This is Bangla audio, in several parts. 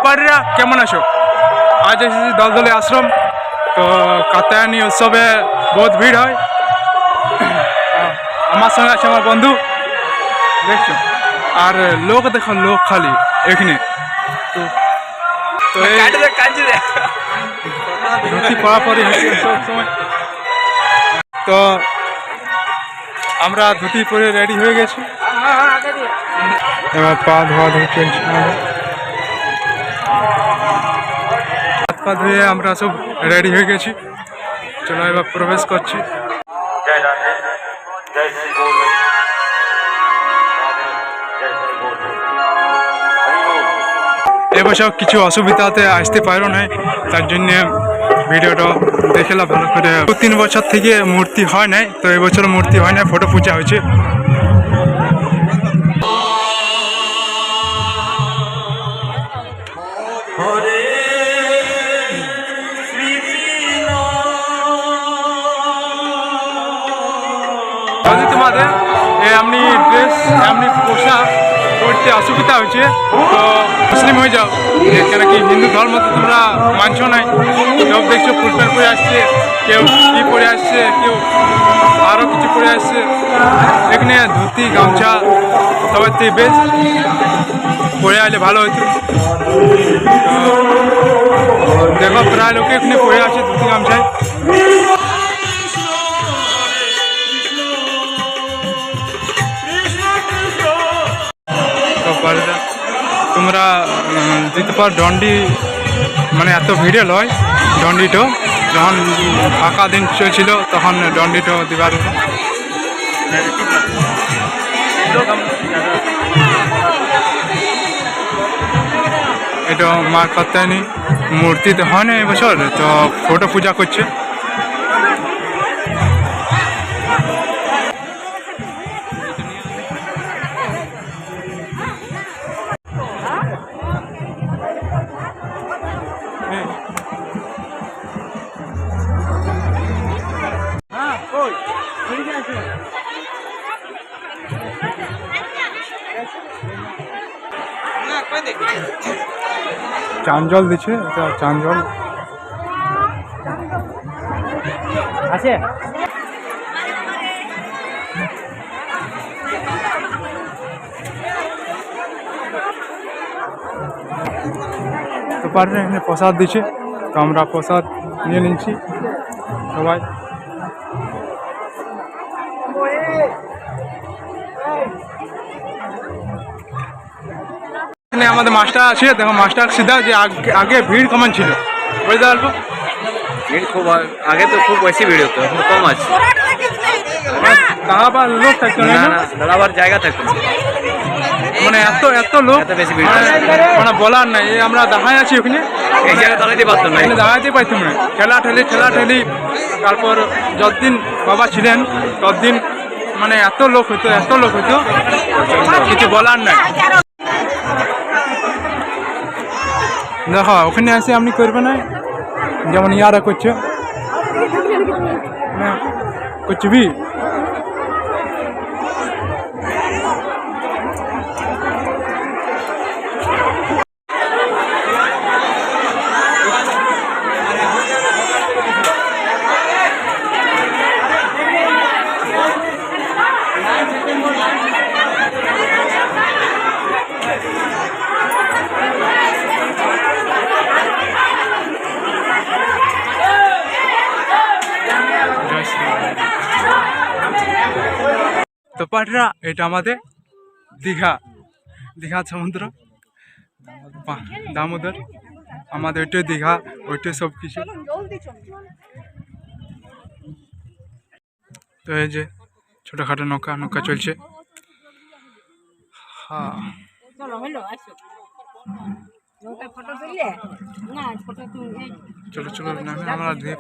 পাহাড়িরা কেমন আছো? আজ এসেছি দলদলে আশ্রম। তো কাত্যায়নী উৎসবে বহুত ভিড় হয়। আমার সঙ্গে আছে আমার বন্ধু, দেখছো, আর লোক দেখো, লোক খালি এখানে। তো ধুতি পরাপরি হচ্ছে সব সময়। তো আমরা ধুতি পরে রেডি হয়ে গেছি, এবার পা ধোয়া ধুয়ে চলছে। হাত পা ধুয়ে আমরা সব রেডি হয়ে গেছি, চলো এবার প্রবেশ করছি। এবছর কিছু অসুবিধাতে আসতে পারো নাই, তার জন্য ভিডিওটা দেখলাম ভালো করে। 2-3 বছর থেকে মূর্তি হয় নাই, তো এবছর মূর্তি হয় না, ফটো পূজা হয়েছে। যদি তোমাদের এমনি ড্রেস এমনি পোশাক পড়তে অসুবিধা হয়েছে তো মুসলিম হয়ে যাও, কেন কি হিন্দু ধর্ম তো তোমরা মানছো নাই। কেউ দেখছো ফুল প্যান্ট পরে আসছে, কেউ কী পরে আসছে, কেউ আরও কিছু পরে আসছে। এখানে ধুতি গামছা সবার থেকে বেশ পরে আসলে ভালো হতো। দেখো প্রায় লোকে এখানে পরে আছে ধুতি গামছায়। তোমরা দিতে পার দণ্ডি, মানে এত ভিড়ে লয় দণ্ডিটো, যখন ফাঁকা দিন চলছিল তখন দণ্ডিটো দিবার। এটা মা কাত্যায়নী মূর্তি তো হয় না এবছর, তো ফটো পূজা করছে। চাঞ্জল দিচ্ছে, এটা চাঞ্জল আছে। তো পারে এখানে প্রসাদ দিচ্ছে, তো আমরা প্রসাদ নিয়ে নিচ্ছি সবাই। এখানে আমাদের মাস্টার আছে, দেখো মাস্টার সিধা যে আগে ভিড় কমান ছিল, বুঝতে পারবো। ভিড় খুব আগে তো খুব বেশি ভিড় হতো, এখন কম আছে। দাঁড়াবার লোক থাকতো না, দাঁড়াবার জায়গা থাকতো না, মানে এত লোক, এত বেশি ভিড় মানে বলার নাই। আমরা দাঁড়ায় আছি ওখানে, এই জায়গায় দাঁড়াইতে পারতাম না, দাঁড়াইতে পারতাম না। ঠেলাঠেলি। তারপর যতদিন বাবা ছিলেন ততদিন মানে এত লোক হইতো কিছু বলার নাই। দেখো ওখানে আসে আপনি করবে না, যেমন ইয়ারা করছে করছি। তো পাটরা, এটা আমাদের দীঘা সমুদ্র, দামোদর, আমাদের ওইটাই দীঘা, ওইটাই সব কিছু। তো এই যে ছোটখাটো নৌকা চলছে। হ্যাঁ চলো আমরা ধীরে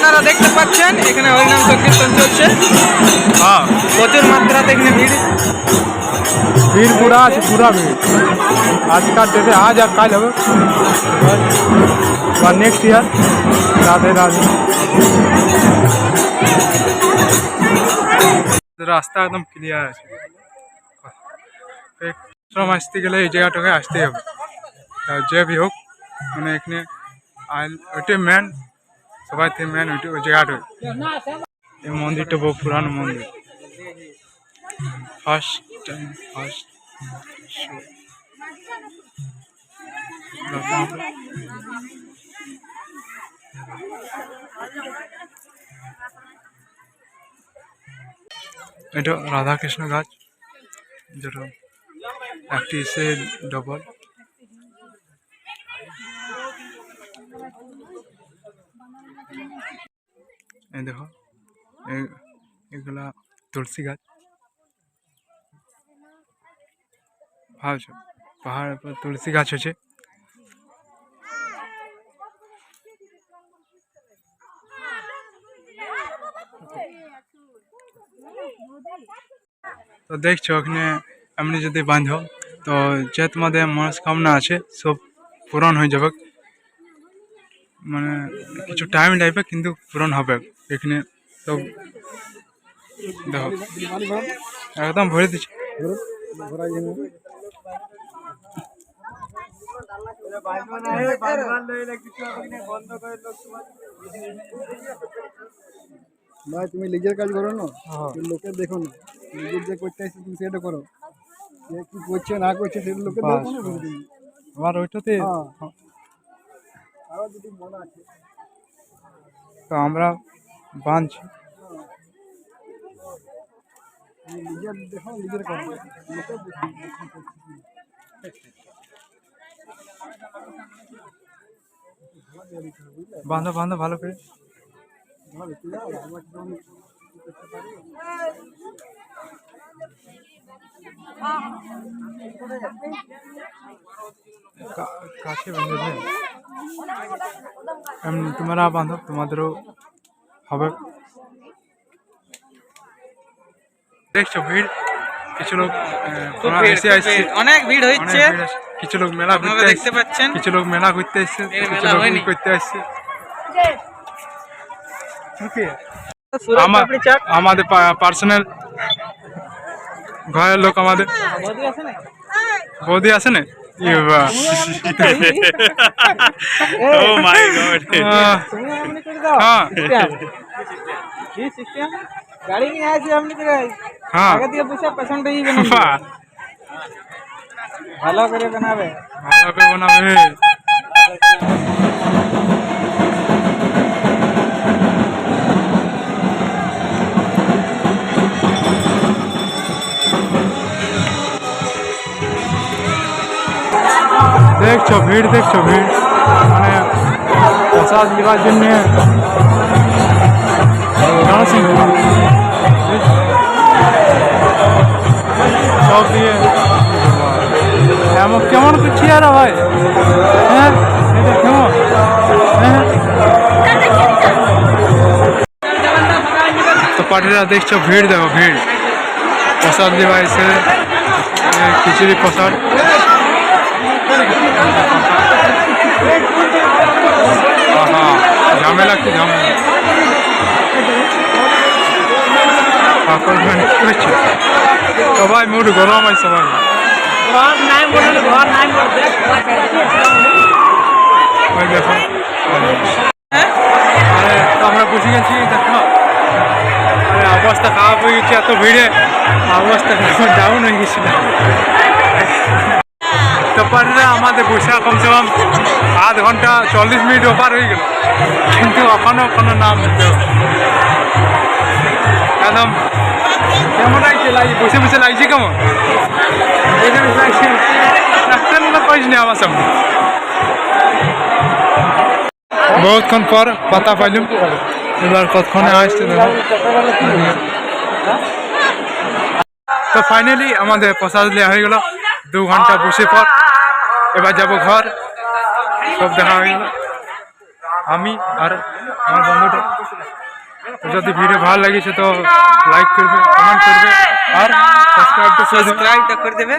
আপনারা দেখতে পাচ্ছেন এখানে হরিনাম সংকীর্তন চলছে, হ্যাঁ প্রচুর মাত্রাতে এখানে ভিড়। ভিড় पूरा আছে, पूरा ভিড় আজকাল ডেটে আজ আর কাল হবে বা নেক্সট ইয়ার। রাধে রাধে। রাস্তা একদম ক্লিয়ার আছে, শ্রম আসতে গেলে এই জায়গাটাকে আসতেই হবে। তা যে ভি হোক মানে এখানে ওইটাই মেন, সবাই থেকে মেন ওইটা ওই জায়গাটাই। এই মন্দিরটা বহু পুরানো মন্দির, ফার্স্ট টাইম ফার্স্ট এটা রাধাকৃষ্ণ গাছ, যেটা একটি এসে ডবল। এই দেখো এগুলা তুলসী গাছ। ভাবছো পাহাড়ের উপর তুলসী গাছ আছে। তো দেখছো ওখানে এমনি যদি বাঁধ তো যে তোমাদের মনস্কামনা আছে সব পূরণ হয়ে যাবে, মানে কিছু টাইম লাগবে কিন্তু পূরণ হবে এখানে। তো দেখো একদম ভরে দিচ্ছে। ভাই তুমি নিজের কাজ করো না, লোকের দেখো না, নিজের যে করতে আসছে তুমি সেটা করো, যে কি করছে না করছে সেটা লোকের দেখো না তুমি। আমার ওইটাতে আরো যদি মনে আছে তো আমরা বাঁধছি। নিজের দেখো নিজের করো, লোকের দেখো। বাঁধো বাঁধো ভালো করে। কাছে বাঁধবে এমনি তোমরা বাঁধো, তোমাদেরও হবে। দেখছো ভিড়, কিছু লোক খুব ভিড়, এসে খুব আসছে, ভিড়, অনেক ভিড় হচ্ছে। কিছু লোক মেলা আপনারা ঘুরতে দেখতে আসছে, পাচ্ছেন কিছু লোক মেলা ঘুরতে আসছে, এর কিছু মেলা লোক হয়নি। করতে আসছে। সুরত পাপড়ি চাট আমাদের পার্সোনাল ঘরের লোক, আমাদের বৌদি আছে না? বৌদি আছে না। ও মাই গড। তুমি এমনি করে দাও হ্যাঁ কি সিস্টেম, গাড়ি নিয়ে আসি এমনি করে হ্যাঁ আগে দিয়ে বসে পেছনটা ই বানাবে, বাহ, ভালো করে বানাবে। ভালো করে বানাবে। দেখছো ভিড়, দেখছো ভিড়, মানে প্রসাদ নেওয়ার জন্য সব দিয়ে এমন কেমন করছি আর ভাই, হ্যাঁ এটা কেমন, হ্যাঁ তো পার্টিরা দেখছো ভিড়, দেখো ভিড়, প্রসাদ দেওয়া এসে খিচুড়ি প্রসাদ। ঝামেলা কি ঝামেলা, পাপড় ভ্যান করছে সবাই, মুড গরম হয় সবাই। ওই দেখো আরে তো আমরা বুঝে গেছি, দেখো আরে অবস্থা খারাপ হয়ে গেছে, এত ভিড়ে অবস্থা ডাউন হয়ে গেছিল। তারপরে আমাদের বসে কমসে কম আধ ঘন্টা 40 মিনিট ওপার হয়ে গেল, কিন্তু এখনো কোনো নাম একদম কেমন লাগছে, বসে বসে লাগছে কেমন, বসে বসে লাগছে একটা না পাইছি না আমার সামনে। বহুতক্ষণ পর পাতা পাইলাম, এবার কতক্ষণে আসছে দেখো। তো ফাইনালি আমাদের প্রসাদ দেওয়া হয়ে গেল 2 ঘন্টা বসে পর। এবার যাবো ঘর, সব দেখা হয়ে গেল। আমি আর আমার বন্ধুটা। তো যদি ভিডিও ভালো লাগিয়েছে তো লাইক করবে, কমেন্ট করবে আর সাবস্ক্রাইব সাবস্ক্রাইব করে দেবে।